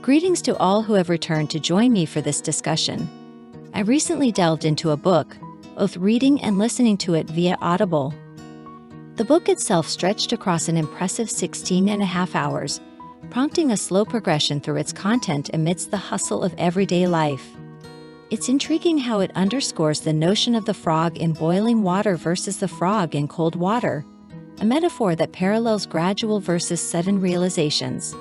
Greetings to all who have returned to join me for this discussion. I recently delved into a book, both reading and listening to it via Audible. The book itself stretched across an impressive 16 and a half hours, prompting a slow progression through its content amidst the hustle of everyday life. It's intriguing how it underscores the notion of the frog in boiling water versus the frog in cold water, a metaphor that parallels gradual versus sudden realizations.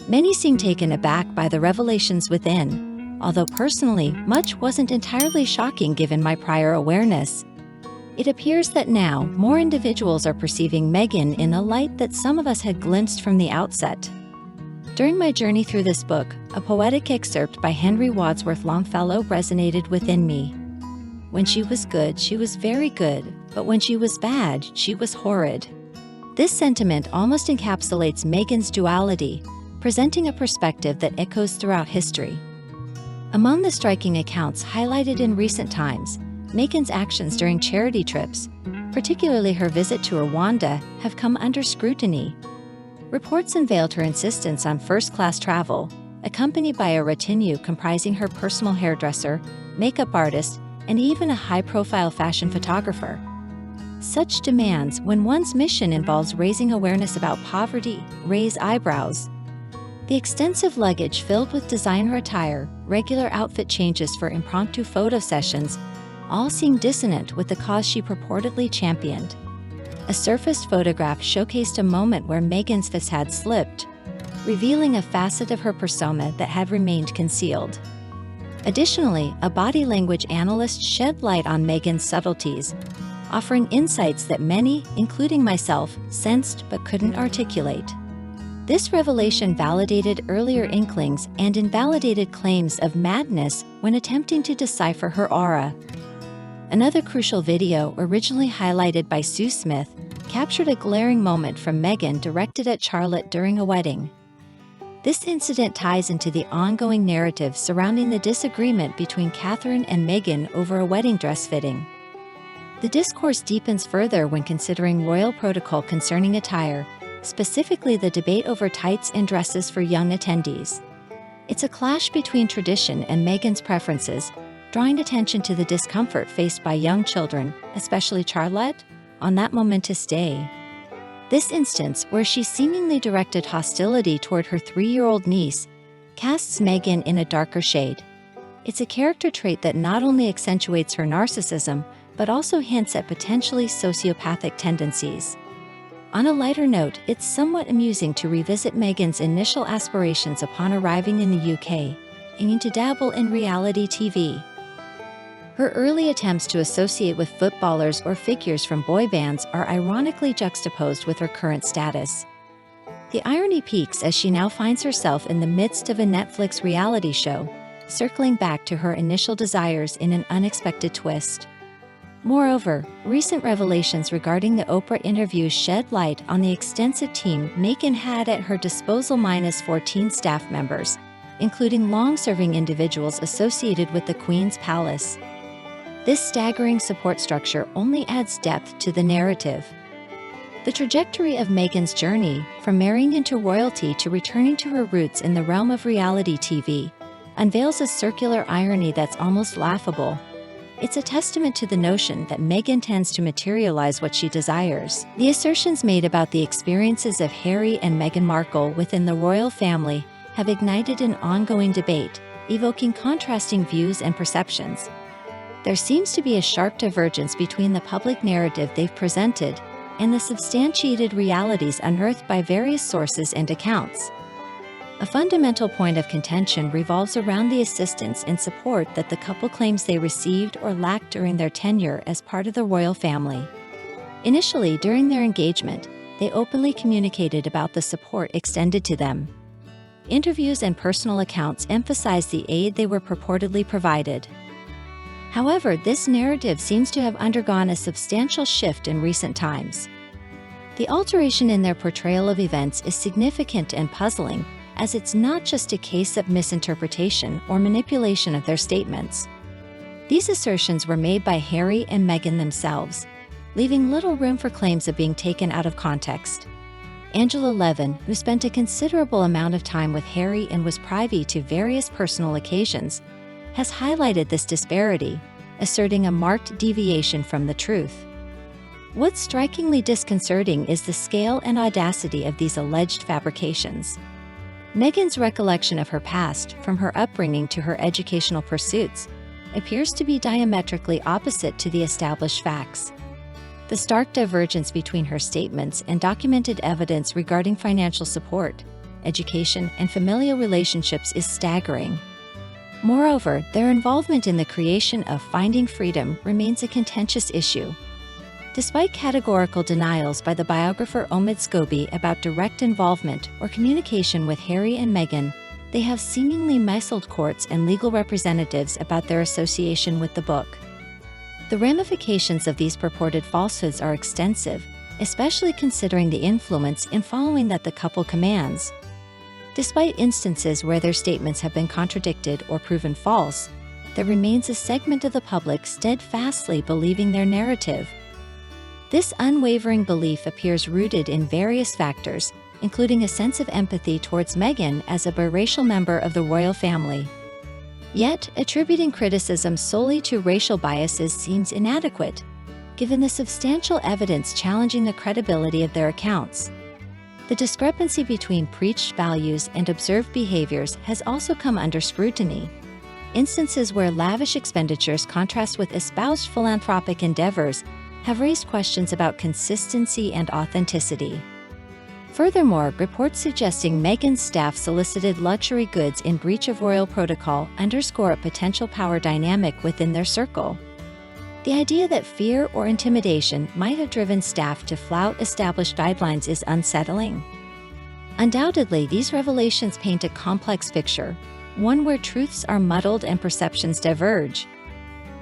Many seem taken aback by the revelations within, although personally, much wasn't entirely shocking given my prior awareness. It appears that now, more individuals are perceiving Meghan in a light that some of us had glimpsed from the outset. During my journey through this book, a poetic excerpt by Henry Wadsworth Longfellow resonated within me. When she was good, she was very good, but when she was bad, she was horrid. This sentiment almost encapsulates Meghan's duality, presenting a perspective that echoes throughout history. Among the striking accounts highlighted in recent times, Meghan's actions during charity trips, particularly her visit to Rwanda, have come under scrutiny. Reports unveiled her insistence on first-class travel, accompanied by a retinue comprising her personal hairdresser, makeup artist, and even a high-profile fashion photographer. Such demands, when one's mission involves raising awareness about poverty, raise eyebrows. The extensive luggage filled with designer attire, regular outfit changes for impromptu photo sessions, all seem dissonant with the cause she purportedly championed. A surfaced photograph showcased a moment where Meghan's fist had slipped, revealing a facet of her persona that had remained concealed. Additionally, a body language analyst shed light on Meghan's subtleties, offering insights that many, including myself, sensed but couldn't articulate. This revelation validated earlier inklings and invalidated claims of madness when attempting to decipher her aura. Another crucial video, originally highlighted by Sue Smith, captured a glaring moment from Meghan directed at Charlotte during a wedding. This incident ties into the ongoing narrative surrounding the disagreement between Catherine and Meghan over a wedding dress fitting. The discourse deepens further when considering royal protocol concerning attire, specifically the debate over tights and dresses for young attendees. It's a clash between tradition and Meghan's preferences, drawing attention to the discomfort faced by young children, especially Charlotte, on that momentous day. This instance, where she seemingly directed hostility toward her 3-year-old niece, casts Meghan in a darker shade. It's a character trait that not only accentuates her narcissism, but also hints at potentially sociopathic tendencies. On a lighter note, it's somewhat amusing to revisit Meghan's initial aspirations upon arriving in the UK, aiming to dabble in reality TV. Her early attempts to associate with footballers or figures from boy bands are ironically juxtaposed with her current status. The irony peaks as she now finds herself in the midst of a Netflix reality show, circling back to her initial desires in an unexpected twist. Moreover, recent revelations regarding the Oprah interview shed light on the extensive team Meghan had at her disposal minus 14 staff members, including long-serving individuals associated with the Queen's Palace. This staggering support structure only adds depth to the narrative. The trajectory of Meghan's journey, from marrying into royalty to returning to her roots in the realm of reality TV, unveils a circular irony that's almost laughable. It's a testament to the notion that Meghan tends to materialize what she desires. The assertions made about the experiences of Harry and Meghan Markle within the royal family have ignited an ongoing debate, evoking contrasting views and perceptions. There seems to be a sharp divergence between the public narrative they've presented and the substantiated realities unearthed by various sources and accounts. A fundamental point of contention revolves around the assistance and support that the couple claims they received or lacked during their tenure as part of the royal family. Initially, during their engagement, they openly communicated about the support extended to them. Interviews and personal accounts emphasized the aid they were purportedly provided. However, this narrative seems to have undergone a substantial shift in recent times. The alteration in their portrayal of events is significant and puzzling, as it's not just a case of misinterpretation or manipulation of their statements. These assertions were made by Harry and Meghan themselves, leaving little room for claims of being taken out of context. Angela Levin, who spent a considerable amount of time with Harry and was privy to various personal occasions, has highlighted this disparity, asserting a marked deviation from the truth. What's strikingly disconcerting is the scale and audacity of these alleged fabrications. Meghan's recollection of her past, from her upbringing to her educational pursuits, appears to be diametrically opposite to the established facts. The stark divergence between her statements and documented evidence regarding financial support, education, and familial relationships is staggering. Moreover, their involvement in the creation of Finding Freedom remains a contentious issue. Despite categorical denials by the biographer Omid Scobie about direct involvement or communication with Harry and Meghan, they have seemingly misled courts and legal representatives about their association with the book. The ramifications of these purported falsehoods are extensive, especially considering the influence in following that the couple commands. Despite instances where their statements have been contradicted or proven false, there remains a segment of the public steadfastly believing their narrative. This unwavering belief appears rooted in various factors, including a sense of empathy towards Meghan as a biracial member of the royal family. Yet, attributing criticism solely to racial biases seems inadequate, given the substantial evidence challenging the credibility of their accounts. The discrepancy between preached values and observed behaviors has also come under scrutiny. Instances where lavish expenditures contrast with espoused philanthropic endeavors have raised questions about consistency and authenticity. Furthermore, reports suggesting Meghan's staff solicited luxury goods in breach of royal protocol underscore a potential power dynamic within their circle. The idea that fear or intimidation might have driven staff to flout established guidelines is unsettling. Undoubtedly, these revelations paint a complex picture, one where truths are muddled and perceptions diverge.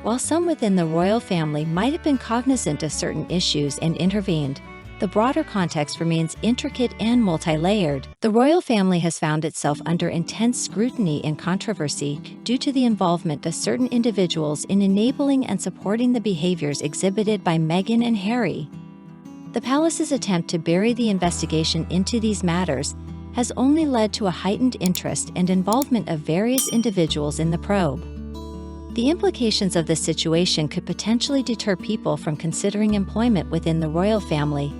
While some within the royal family might have been cognizant of certain issues and intervened, the broader context remains intricate and multi-layered. The royal family has found itself under intense scrutiny and controversy due to the involvement of certain individuals in enabling and supporting the behaviors exhibited by Meghan and Harry. The palace's attempt to bury the investigation into these matters has only led to a heightened interest and involvement of various individuals in the probe. The implications of this situation could potentially deter people from considering employment within the royal family,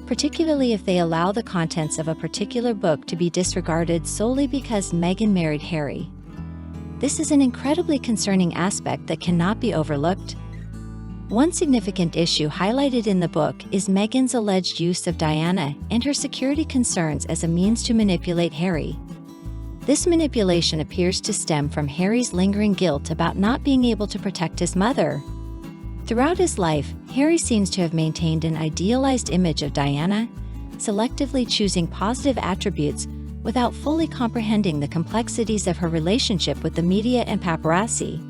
particularly if they allow the contents of a particular book to be disregarded solely because Meghan married Harry. This is an incredibly concerning aspect that cannot be overlooked. One significant issue highlighted in the book is Meghan's alleged use of Diana and her security concerns as a means to manipulate Harry. This manipulation appears to stem from Harry's lingering guilt about not being able to protect his mother. Throughout his life, Harry seems to have maintained an idealized image of Diana, selectively choosing positive attributes without fully comprehending the complexities of her relationship with the media and paparazzi.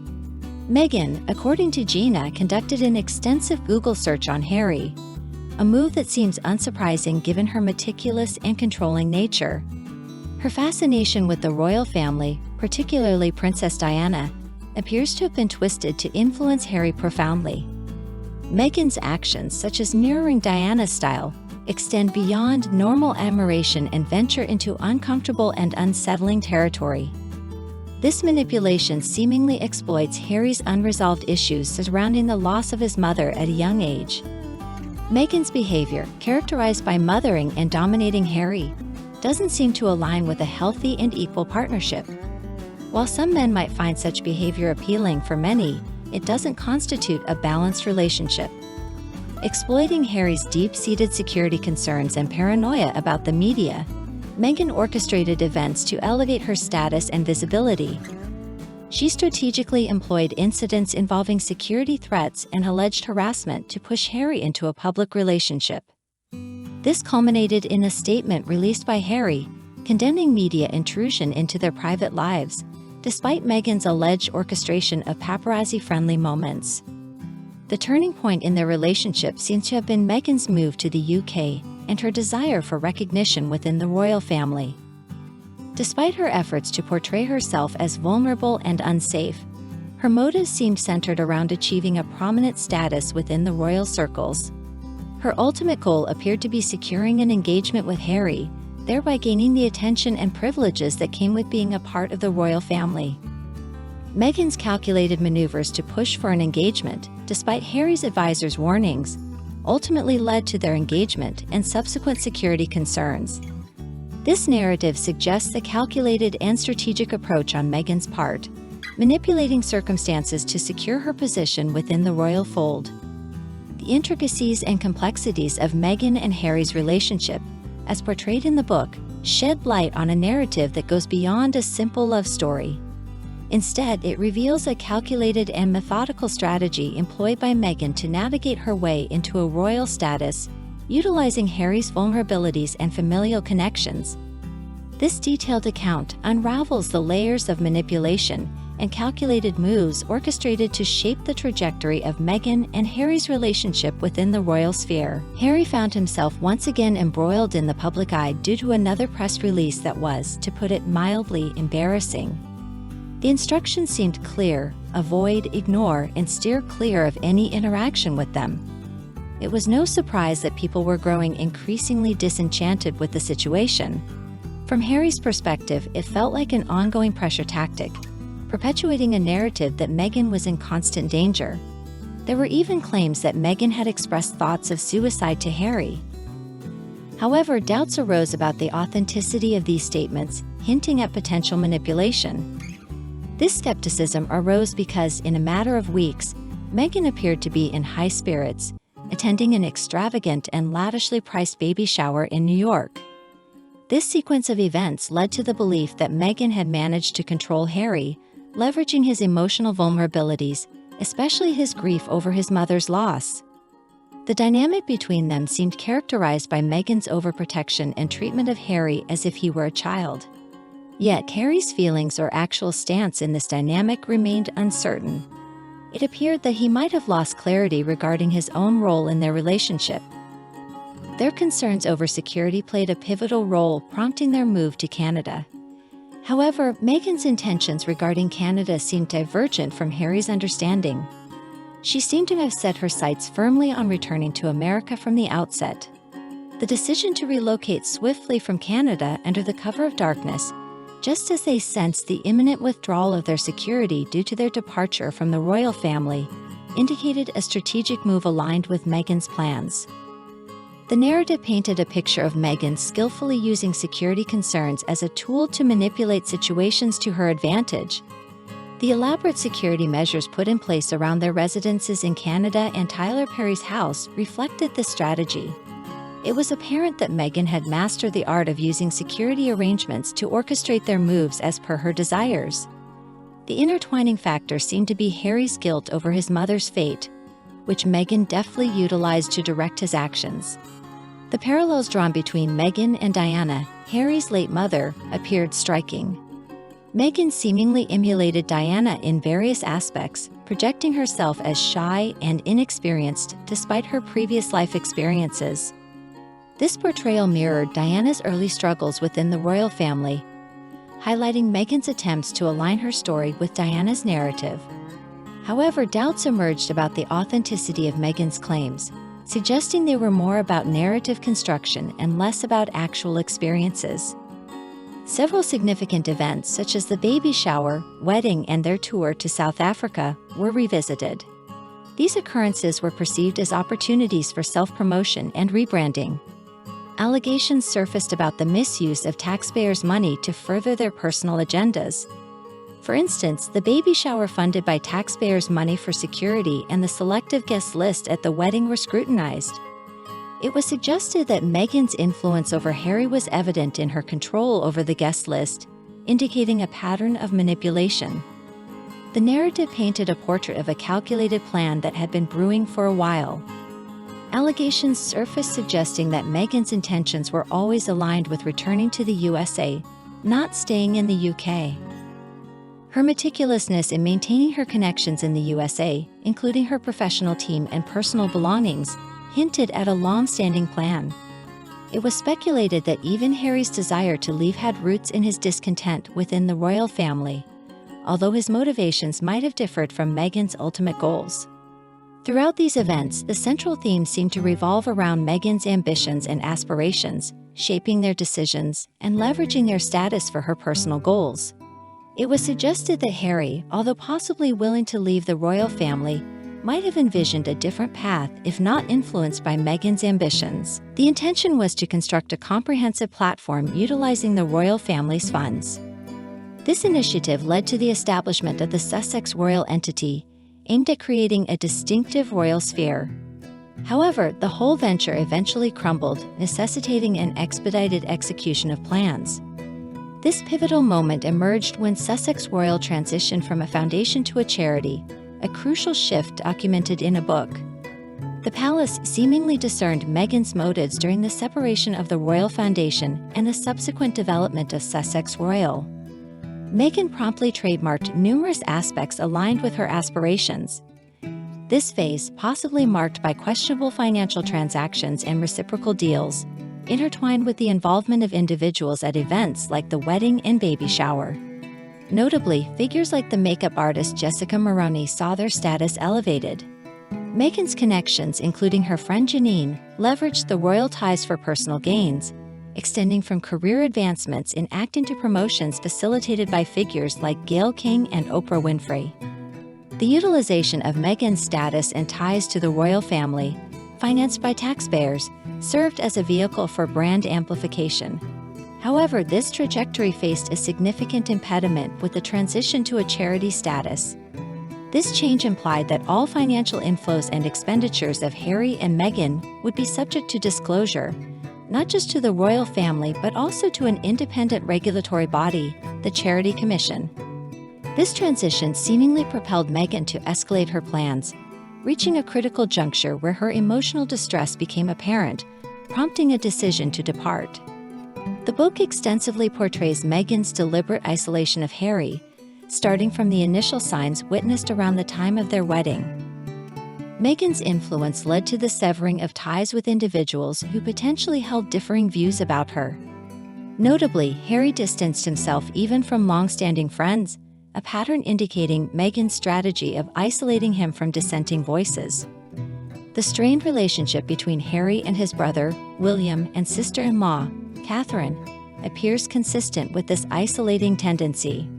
Meghan, according to Gina, conducted an extensive Google search on Harry, a move that seems unsurprising given her meticulous and controlling nature. Her fascination with the royal family, particularly Princess Diana, appears to have been twisted to influence Harry profoundly. Meghan's actions, such as mirroring Diana's style, extend beyond normal admiration and venture into uncomfortable and unsettling territory. This manipulation seemingly exploits Harry's unresolved issues surrounding the loss of his mother at a young age. Meghan's behavior, characterized by mothering and dominating Harry, doesn't seem to align with a healthy and equal partnership. While some men might find such behavior appealing, for many, it doesn't constitute a balanced relationship. Exploiting Harry's deep-seated security concerns and paranoia about the media, Meghan orchestrated events to elevate her status and visibility. She strategically employed incidents involving security threats and alleged harassment to push Harry into a public relationship. This culminated in a statement released by Harry, condemning media intrusion into their private lives, despite Meghan's alleged orchestration of paparazzi-friendly moments. The turning point in their relationship seems to have been Meghan's move to the UK and her desire for recognition within the royal family. Despite her efforts to portray herself as vulnerable and unsafe, her motives seemed centered around achieving a prominent status within the royal circles. Her ultimate goal appeared to be securing an engagement with Harry, thereby gaining the attention and privileges that came with being a part of the royal family. Meghan's calculated maneuvers to push for an engagement, despite Harry's advisors' warnings, ultimately led to their engagement and subsequent security concerns. This narrative suggests a calculated and strategic approach on Meghan's part, manipulating circumstances to secure her position within the royal fold. The intricacies and complexities of Meghan and Harry's relationship, as portrayed in the book, shed light on a narrative that goes beyond a simple love story. Instead, it reveals a calculated and methodical strategy employed by Meghan to navigate her way into a royal status, utilizing Harry's vulnerabilities and familial connections. This detailed account unravels the layers of manipulation and calculated moves orchestrated to shape the trajectory of Meghan and Harry's relationship within the royal sphere. Harry found himself once again embroiled in the public eye due to another press release that was, to put it mildly, embarrassing. The instructions seemed clear: avoid, ignore, and steer clear of any interaction with them. It was no surprise that people were growing increasingly disenchanted with the situation. From Harry's perspective, it felt like an ongoing pressure tactic, perpetuating a narrative that Meghan was in constant danger. There were even claims that Meghan had expressed thoughts of suicide to Harry. However, doubts arose about the authenticity of these statements, hinting at potential manipulation. This skepticism arose because, in a matter of weeks, Meghan appeared to be in high spirits, attending an extravagant and lavishly priced baby shower in New York. This sequence of events led to the belief that Meghan had managed to control Harry, leveraging his emotional vulnerabilities, especially his grief over his mother's loss. The dynamic between them seemed characterized by Meghan's overprotection and treatment of Harry as if he were a child. Yet Harry's feelings or actual stance in this dynamic remained uncertain. It appeared that he might have lost clarity regarding his own role in their relationship. Their concerns over security played a pivotal role, prompting their move to Canada. However, Meghan's intentions regarding Canada seemed divergent from Harry's understanding. She seemed to have set her sights firmly on returning to America from the outset. The decision to relocate swiftly from Canada under the cover of darkness, just as they sensed the imminent withdrawal of their security due to their departure from the royal family, indicated a strategic move aligned with Meghan's plans. The narrative painted a picture of Meghan skillfully using security concerns as a tool to manipulate situations to her advantage. The elaborate security measures put in place around their residences in Canada and Tyler Perry's house reflected this strategy. It was apparent that Meghan had mastered the art of using security arrangements to orchestrate their moves as per her desires. The intertwining factor seemed to be Harry's guilt over his mother's fate, which Meghan deftly utilized to direct his actions. The parallels drawn between Meghan and Diana, Harry's late mother, appeared striking. Meghan seemingly emulated Diana in various aspects, projecting herself as shy and inexperienced despite her previous life experiences. This portrayal mirrored Diana's early struggles within the royal family, highlighting Meghan's attempts to align her story with Diana's narrative. However, doubts emerged about the authenticity of Meghan's claims, suggesting they were more about narrative construction and less about actual experiences. Several significant events, such as the baby shower, wedding, and their tour to South Africa, were revisited. These occurrences were perceived as opportunities for self-promotion and rebranding. Allegations surfaced about the misuse of taxpayers' money to further their personal agendas. For instance, the baby shower funded by taxpayers' money for security and the selective guest list at the wedding were scrutinized. It was suggested that Meghan's influence over Harry was evident in her control over the guest list, indicating a pattern of manipulation. The narrative painted a portrait of a calculated plan that had been brewing for a while. Allegations surfaced suggesting that Meghan's intentions were always aligned with returning to the USA, not staying in the UK. Her meticulousness in maintaining her connections in the USA, including her professional team and personal belongings, hinted at a long-standing plan. It was speculated that even Harry's desire to leave had roots in his discontent within the royal family, although his motivations might have differed from Meghan's ultimate goals. Throughout these events, the central themes seem to revolve around Meghan's ambitions and aspirations, shaping their decisions and leveraging their status for her personal goals. It was suggested that Harry, although possibly willing to leave the royal family, might have envisioned a different path if not influenced by Meghan's ambitions. The intention was to construct a comprehensive platform utilizing the royal family's funds. This initiative led to the establishment of the Sussex Royal Entity, aimed at creating a distinctive royal sphere. However, the whole venture eventually crumbled, necessitating an expedited execution of plans. This pivotal moment emerged when Sussex Royal transitioned from a foundation to a charity, a crucial shift documented in a book. The palace seemingly discerned Meghan's motives during the separation of the Royal Foundation and the subsequent development of Sussex Royal. Meghan promptly trademarked numerous aspects aligned with her aspirations. This phase, possibly marked by questionable financial transactions and reciprocal deals, intertwined with the involvement of individuals at events like the wedding and baby shower. Notably, figures like the makeup artist Jessica Maroney saw their status elevated. Meghan's connections, including her friend Janine, leveraged the royal ties for personal gains, extending from career advancements in acting to promotions facilitated by figures like Gayle King and Oprah Winfrey. The utilization of Meghan's status and ties to the royal family, financed by taxpayers, served as a vehicle for brand amplification. However, this trajectory faced a significant impediment with the transition to a charity status. This change implied that all financial inflows and expenditures of Harry and Meghan would be subject to disclosure, not just to the royal family but also to an independent regulatory body, the Charity Commission. This transition seemingly propelled Meghan to escalate her plans, reaching a critical juncture where her emotional distress became apparent, prompting a decision to depart. The book extensively portrays Meghan's deliberate isolation of Harry, starting from the initial signs witnessed around the time of their wedding. Meghan's influence led to the severing of ties with individuals who potentially held differing views about her. Notably, Harry distanced himself even from long-standing friends, a pattern indicating Meghan's strategy of isolating him from dissenting voices. The strained relationship between Harry and his brother, William, and sister-in-law, Catherine, appears consistent with this isolating tendency.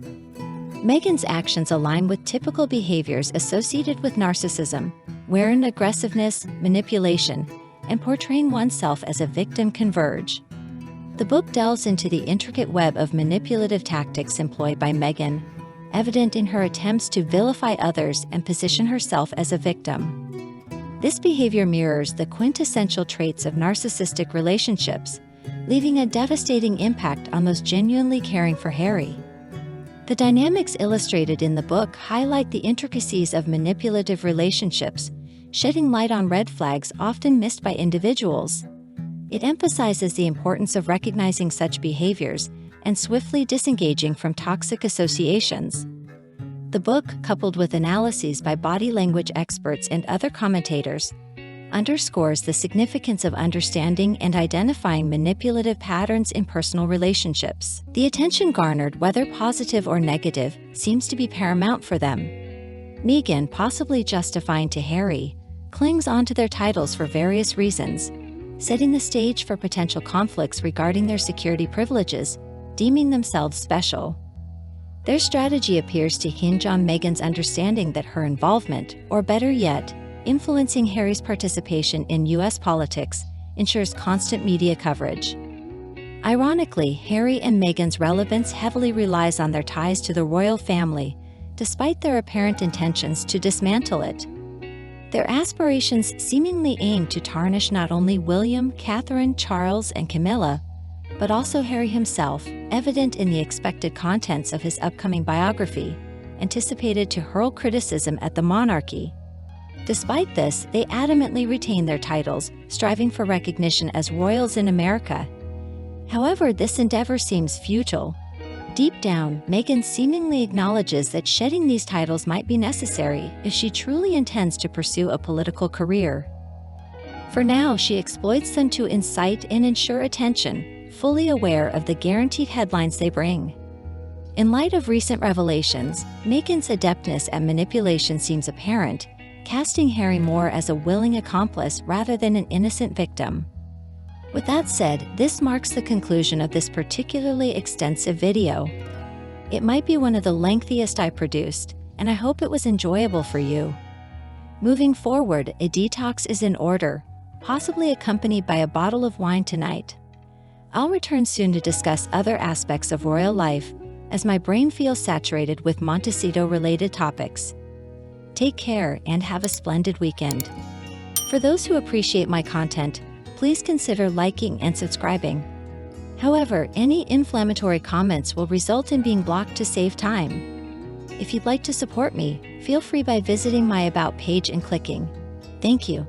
Meghan's actions align with typical behaviors associated with narcissism, wherein aggressiveness, manipulation, and portraying oneself as a victim converge. The book delves into the intricate web of manipulative tactics employed by Meghan, evident in her attempts to vilify others and position herself as a victim. This behavior mirrors the quintessential traits of narcissistic relationships, leaving a devastating impact on those genuinely caring for Harry. The dynamics illustrated in the book highlight the intricacies of manipulative relationships, shedding light on red flags often missed by individuals. It emphasizes the importance of recognizing such behaviors and swiftly disengaging from toxic associations. The book, coupled with analyses by body language experts and other commentators, underscores the significance of understanding and identifying manipulative patterns in personal relationships. The attention garnered, whether positive or negative, seems to be paramount for them. Meghan, possibly justifying to Harry, clings onto their titles for various reasons, setting the stage for potential conflicts regarding their security privileges, deeming themselves special. Their strategy appears to hinge on Meghan's understanding that her involvement, or better yet, influencing Harry's participation in U.S. politics, ensures constant media coverage. Ironically, Harry and Meghan's relevance heavily relies on their ties to the royal family, despite their apparent intentions to dismantle it. Their aspirations seemingly aim to tarnish not only William, Catherine, Charles, and Camilla, but also Harry himself, evident in the expected contents of his upcoming biography, anticipated to hurl criticism at the monarchy. Despite this, they adamantly retain their titles, striving for recognition as royals in America. However, this endeavor seems futile. Deep down, Meghan seemingly acknowledges that shedding these titles might be necessary if she truly intends to pursue a political career. For now, she exploits them to incite and ensure attention, fully aware of the guaranteed headlines they bring. In light of recent revelations, Meghan's adeptness at manipulation seems apparent, casting Harry more as a willing accomplice rather than an innocent victim. With that said, this marks the conclusion of this particularly extensive video. It might be one of the lengthiest I produced, and I hope it was enjoyable for you. Moving forward, a detox is in order, possibly accompanied by a bottle of wine tonight. I'll return soon to discuss other aspects of royal life, as my brain feels saturated with Montecito-related topics. Take care and have a splendid weekend. For those who appreciate my content, please consider liking and subscribing. However, any inflammatory comments will result in being blocked to save time. If you'd like to support me, feel free by visiting my About page and clicking. Thank you.